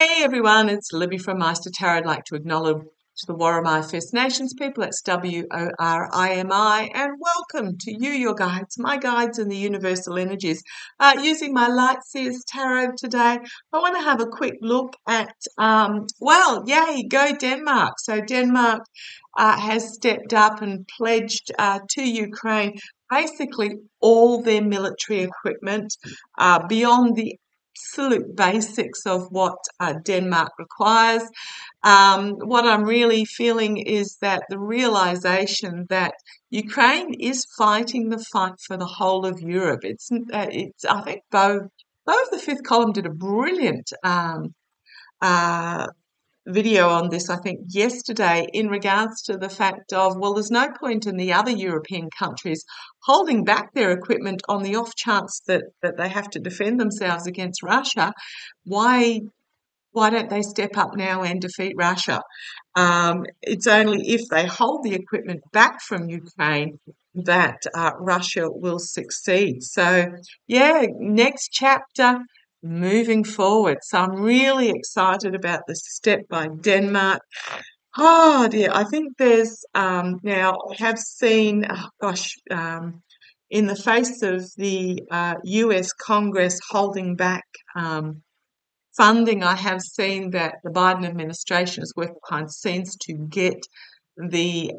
Hey everyone, it's Libby from maighstirtarot. I'd like to acknowledge the Worimi First Nations people. That's WORIMI, and welcome to you, your guides, my guides in the universal energies. Using my Lightseers Tarot today, I want to have a quick look at, yay, go Denmark. So Denmark has stepped up and pledged to Ukraine basically all their military equipment beyond the absolute basics of what Denmark requires. What I'm really feeling is that the realization that Ukraine is fighting the fight for the whole of Europe. It's. I think Bo of the Fifth Column did a brilliant uh, video on this, I think, yesterday in regards to the fact of, well, there's no point in the other European countries holding back their equipment on the off chance that they have to defend themselves against Russia. Why don't they step up now and defeat Russia? It's only if they hold the equipment back from Ukraine that Russia will succeed. So, yeah, next chapter, moving forward. So I'm really excited about this step by Denmark. Oh dear, I think there's now I have seen, in the face of the US Congress holding back funding, I have seen that the Biden administration has worked behind the scenes to get the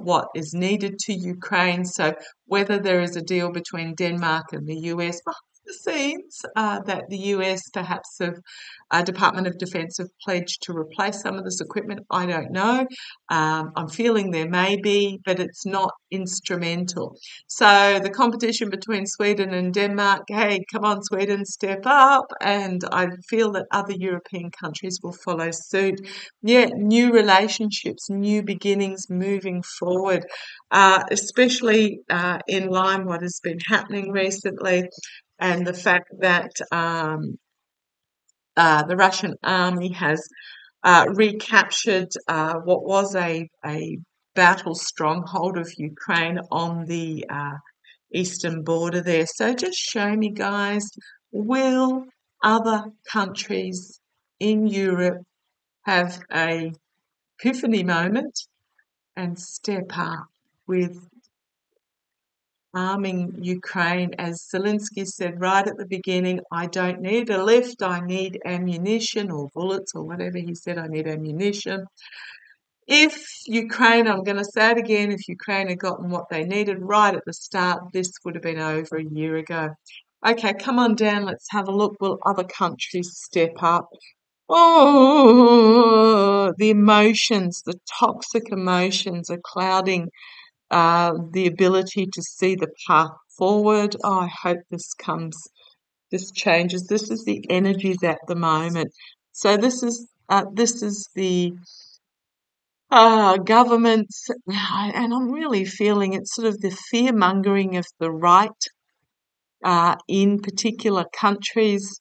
what is needed to Ukraine. So whether there is a deal between Denmark and the US behind the scenes, that the US perhaps have Department of Defense have pledged to replace some of this equipment, I don't know. I'm feeling there may be, but it's not instrumental. So the competition between Sweden and Denmark, hey, come on, Sweden, step up. And I feel that other European countries will follow suit. Yeah, new relationships, new beginnings moving forward, especially in line what has been happening recently, and the fact that the Russian army has recaptured what was a battle stronghold of Ukraine on the eastern border there. So just show me, guys, will other countries in Europe have a epiphany moment and step up with arming Ukraine? As Zelensky said right at the beginning, I don't need a lift, I need ammunition or bullets or whatever he said, I need ammunition. If Ukraine, I'm going to say it again, if Ukraine had gotten what they needed right at the start, this would have been over a year ago. Okay, come on down, let's have a look. Will other countries step up? Oh, the emotions, the toxic emotions are clouding the ability to see the path forward. Oh, I hope this changes. This is the energies at the moment. So this is the governments, and I'm really feeling it's sort of the fear mongering of the right in particular countries,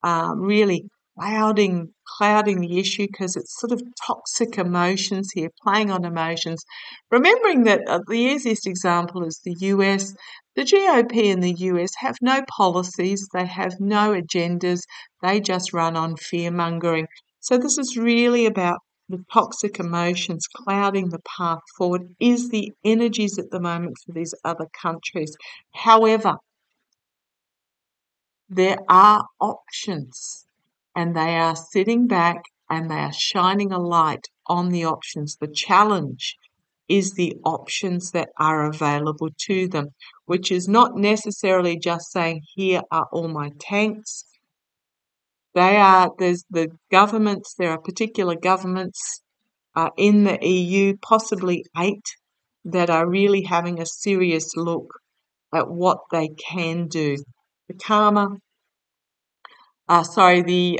really clouding the issue because it's sort of toxic emotions here, playing on emotions. Remembering that the easiest example is the US. The GOP in the US have no policies, they have no agendas, they just run on fear mongering. So this is really about the toxic emotions clouding the path forward, is the energies at the moment for these other countries. However, there are options, and they are sitting back and they are shining a light on the options. The challenge is the options that are available to them, which is not necessarily just saying, here are all my tanks. There's the governments, there are particular governments in the EU, possibly 8, that are really having a serious look at what they can do. The karma the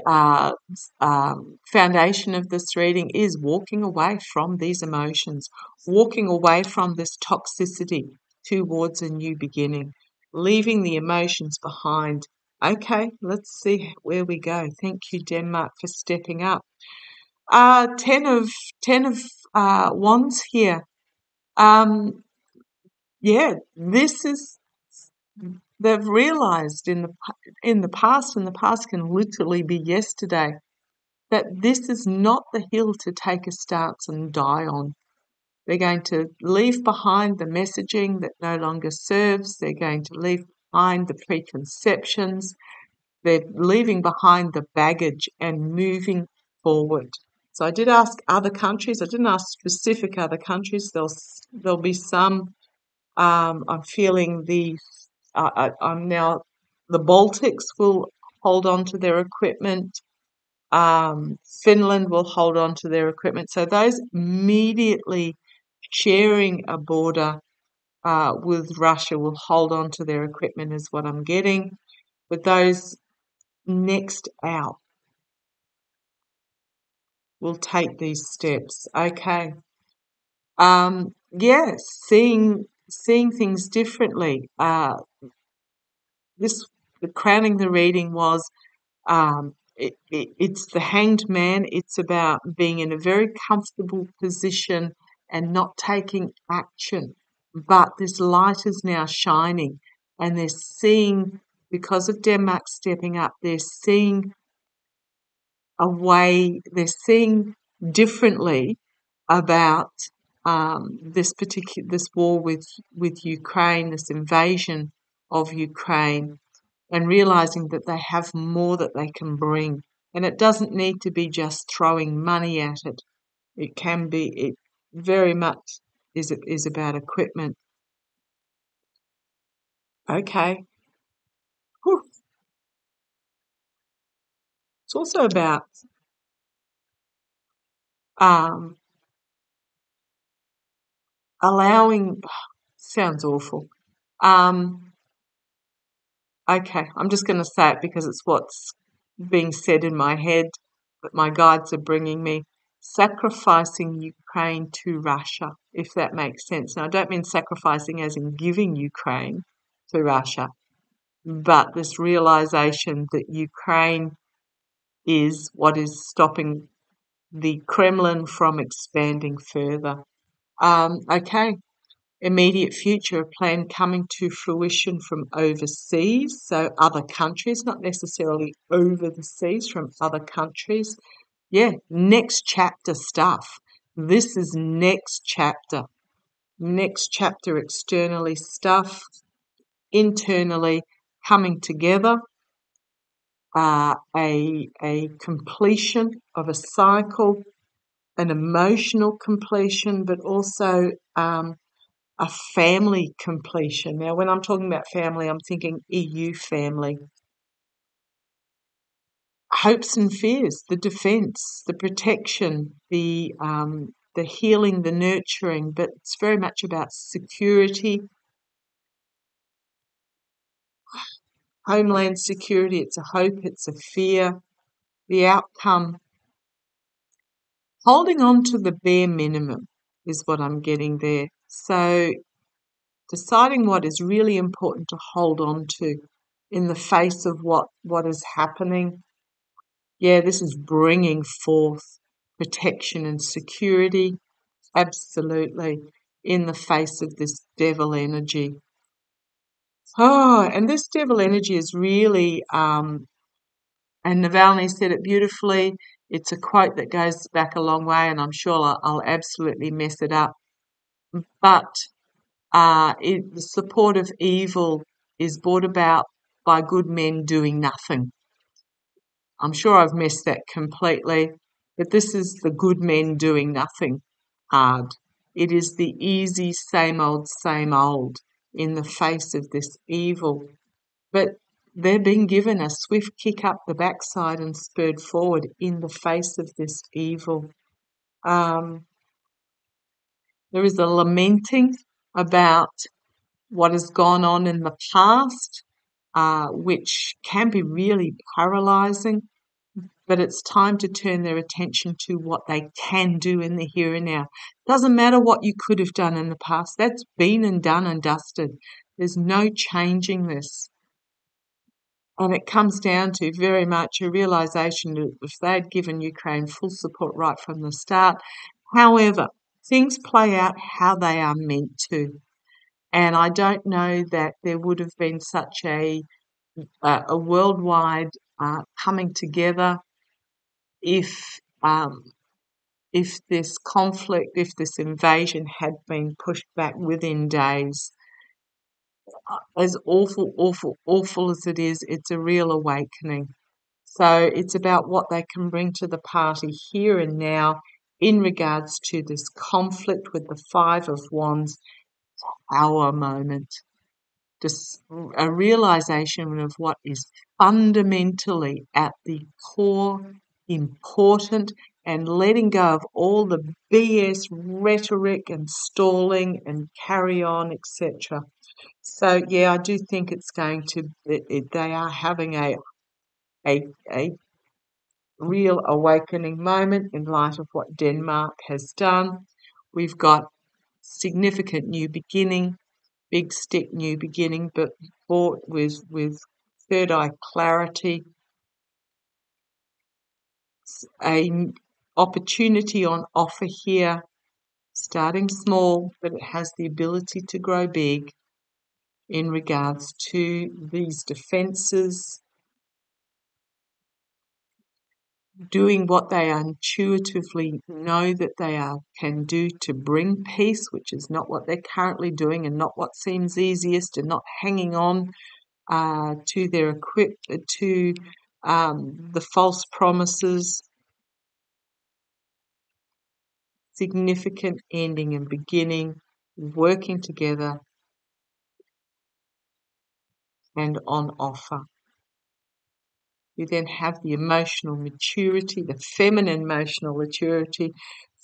foundation of this reading is walking away from these emotions, walking away from this toxicity towards a new beginning, leaving the emotions behind. Okay, let's see where we go. Thank you, Denmark, for stepping up. Ten of Wands here. This is. They've realised in the past, and the past can literally be yesterday, that this is not the hill to take a stance and die on. They're going to leave behind the messaging that no longer serves. They're going to leave behind the preconceptions. They're leaving behind the baggage and moving forward. So I did ask other countries. I didn't ask specific other countries. There'll be some. I'm feeling I'm now, the Baltics will hold on to their equipment. Finland will hold on to their equipment. So those immediately sharing a border with Russia will hold on to their equipment is what I'm getting. But those next out will take these steps. Okay. Yeah, seeing things differently. The crowning the reading was it's the Hanged Man. It's about being in a very comfortable position and not taking action. But this light is now shining, and they're seeing, because of Denmark stepping up, they're seeing a way, they're seeing differently about this war with Ukraine, this invasion of Ukraine, and realizing that they have more that they can bring. And it doesn't need to be just throwing money at it. It can be, it very much is about equipment. Okay. Whew. It's also about um, allowing, sounds awful. Okay, I'm just going to say it because it's what's being said in my head that my guides are bringing me. Sacrificing Ukraine to Russia, if that makes sense. Now, I don't mean sacrificing as in giving Ukraine to Russia, but this realization that Ukraine is what is stopping the Kremlin from expanding further. Okay, immediate future, a plan coming to fruition from overseas, so other countries, not necessarily over the seas, from other countries. Yeah, next chapter stuff. This is next chapter. Next chapter externally stuff, internally coming together, a completion of a cycle, an emotional completion, but also a family completion. Now, when I'm talking about family, I'm thinking EU family. Hopes and fears, the defence, the protection, the healing, the nurturing, but it's very much about security, homeland security. It's a hope, it's a fear, the outcome. Holding on to the bare minimum is what I'm getting there. So deciding what is really important to hold on to in the face of what is happening. Yeah, this is bringing forth protection and security, absolutely, in the face of this devil energy. Oh, and this devil energy is really, and Navalny said it beautifully. It's a quote that goes back a long way, and I'm sure I'll absolutely mess it up. But the support of evil is brought about by good men doing nothing. I'm sure I've missed that completely, but this is the good men doing nothing hard. It is the easy same old in the face of this evil. But they're being given a swift kick up the backside and spurred forward in the face of this evil. There is a lamenting about what has gone on in the past, which can be really paralysing. But it's time to turn their attention to what they can do in the here and now. Doesn't matter what you could have done in the past. That's been and done and dusted. There's no changing this. And it comes down to very much a realisation that if they'd given Ukraine full support right from the start, however, things play out how they are meant to. And I don't know that there would have been such a worldwide coming together if this conflict, if this invasion had been pushed back within days, as awful as it is, it's a real awakening. So it's about what they can bring to the party here and now in regards to this conflict with the Five of Wands, our moment. Just a realization of what is fundamentally at the core important, and letting go of all the BS rhetoric and stalling and carry on, etc. So yeah, I do think it's going to. They are having a real awakening moment in light of what Denmark has done. We've got significant new beginning, big stick new beginning, but bought with third eye clarity, a opportunity on offer here, starting small, but it has the ability to grow big in regards to these defenses, doing what they intuitively know that they can do to bring peace, which is not what they're currently doing and not what seems easiest, and not hanging on to their the false promises. Significant ending and beginning, working together and on offer. You then have the emotional maturity, the feminine emotional maturity.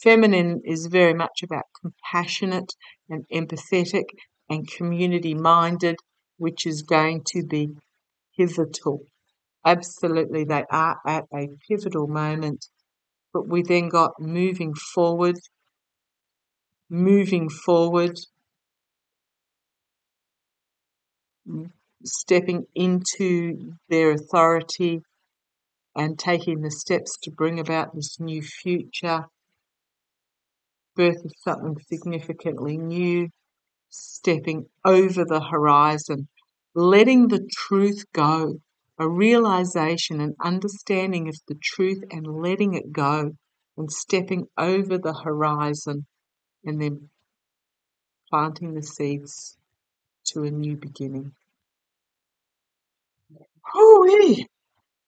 Feminine is very much about compassionate and empathetic and community minded, which is going to be pivotal. Absolutely, they are at a pivotal moment. But we then got moving forward, stepping into their authority and taking the steps to bring about this new future, birth of something significantly new, stepping over the horizon, letting the truth go, a realization and understanding of the truth and letting it go, and stepping over the horizon, and then planting the seeds to a new beginning. Hoo-wee!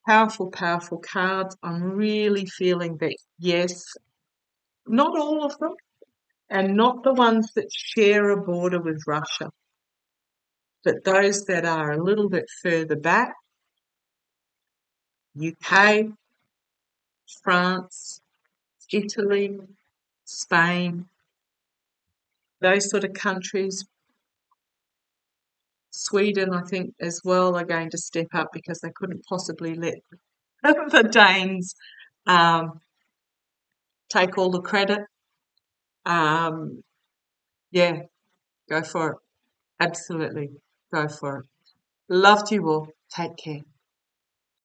Powerful, powerful cards. I'm really feeling that, yes, not all of them, and not the ones that share a border with Russia, but those that are a little bit further back, UK, France, Italy, Spain, those sort of countries. Sweden, I think, as well, are going to step up because they couldn't possibly let the Danes take all the credit. Yeah, go for it. Absolutely, go for it. Love to you all. Take care.